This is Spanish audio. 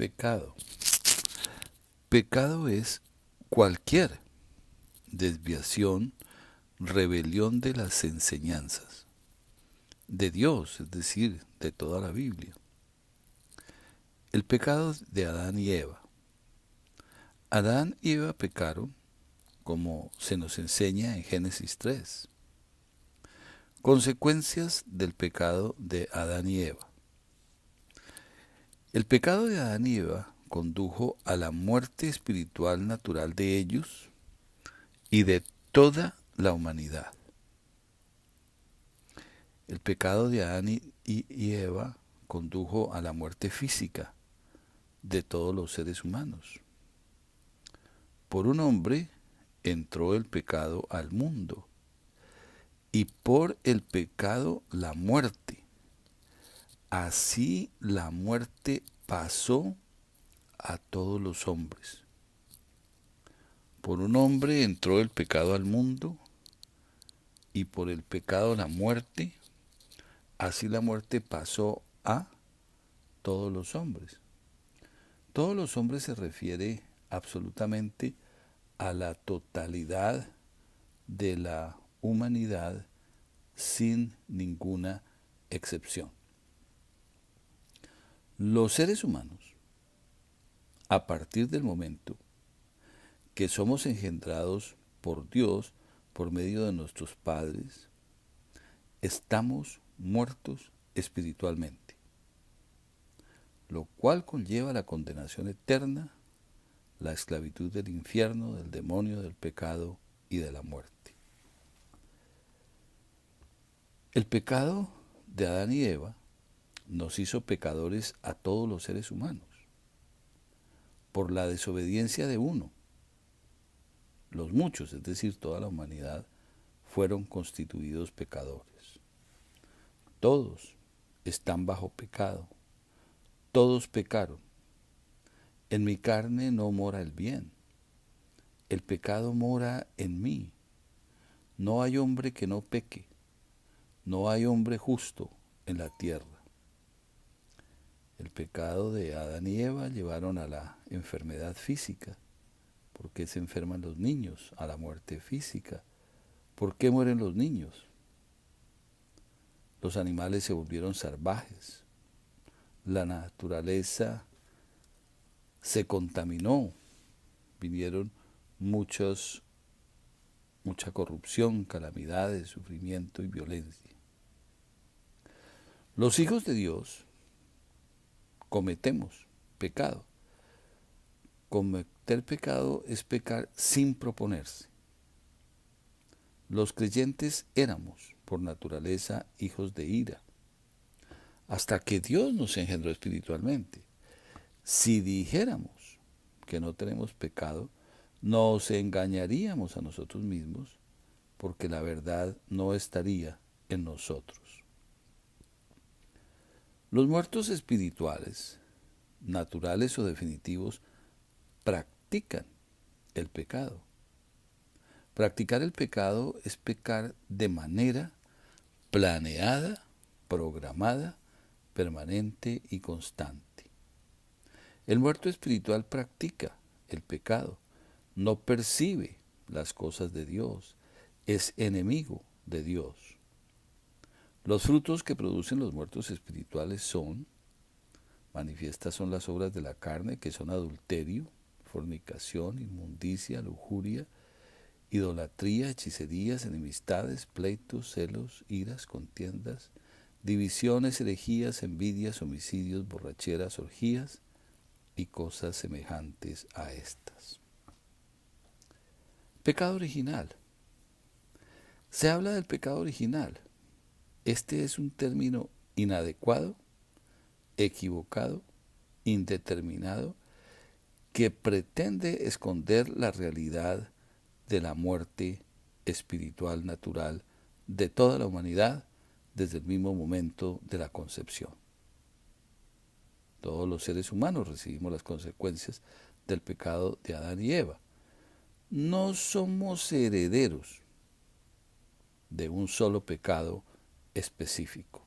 Pecado. Pecado es cualquier desviación, rebelión de las enseñanzas de Dios, es decir, de toda la Biblia. El pecado de Adán y Eva. Adán y Eva pecaron, como se nos enseña en Génesis 3. Consecuencias del pecado de Adán y Eva. El pecado de Adán y Eva condujo a la muerte espiritual natural de ellos y de toda la humanidad. El pecado de Adán y Eva condujo a la muerte física de todos los seres humanos. Por un hombre entró el pecado al mundo y por el pecado la muerte. Así la muerte pasó a todos los hombres. Por un hombre entró el pecado al mundo y por el pecado la muerte. Así la muerte pasó a todos los hombres. Todos los hombres se refiere absolutamente a la totalidad de la humanidad sin ninguna excepción. Los seres humanos, a partir del momento que somos engendrados por Dios por medio de nuestros padres, estamos muertos espiritualmente, lo cual conlleva la condenación eterna, la esclavitud del infierno, del demonio, del pecado y de la muerte. El pecado de Adán y Eva nos hizo pecadores a todos los seres humanos. Por la desobediencia de uno, los muchos, es decir, toda la humanidad, fueron constituidos pecadores. Todos están bajo pecado. Todos pecaron. En mi carne no mora el bien. El pecado mora en mí. No hay hombre que no peque. No hay hombre justo en la tierra. El pecado de Adán y Eva llevaron a la enfermedad física. ¿Por qué se enferman los niños? A la muerte física. ¿Por qué mueren los niños? Los animales se volvieron salvajes. La naturaleza se contaminó. Vinieron mucha corrupción, calamidades, sufrimiento y violencia. Los hijos de Dios cometemos pecado. Cometer pecado es pecar sin proponerse. Los creyentes éramos, por naturaleza, hijos de ira, hasta que Dios nos engendró espiritualmente. Si dijéramos que no tenemos pecado, nos engañaríamos a nosotros mismos, porque la verdad no estaría en nosotros. Los muertos espirituales, naturales o definitivos, practican el pecado. Practicar el pecado es pecar de manera planeada, programada, permanente y constante. El muerto espiritual practica el pecado, no percibe las cosas de Dios, es enemigo de Dios. Los frutos que producen los muertos espirituales manifiestas son las obras de la carne, que son adulterio, fornicación, inmundicia, lujuria, idolatría, hechicerías, enemistades, pleitos, celos, iras, contiendas, divisiones, herejías, envidias, homicidios, borracheras, orgías y cosas semejantes a estas. Pecado original. Se habla del pecado original. Este es un término inadecuado, equivocado, indeterminado, que pretende esconder la realidad de la muerte espiritual natural de toda la humanidad desde el mismo momento de la concepción. Todos los seres humanos recibimos las consecuencias del pecado de Adán y Eva. No somos herederos de un solo pecado específico.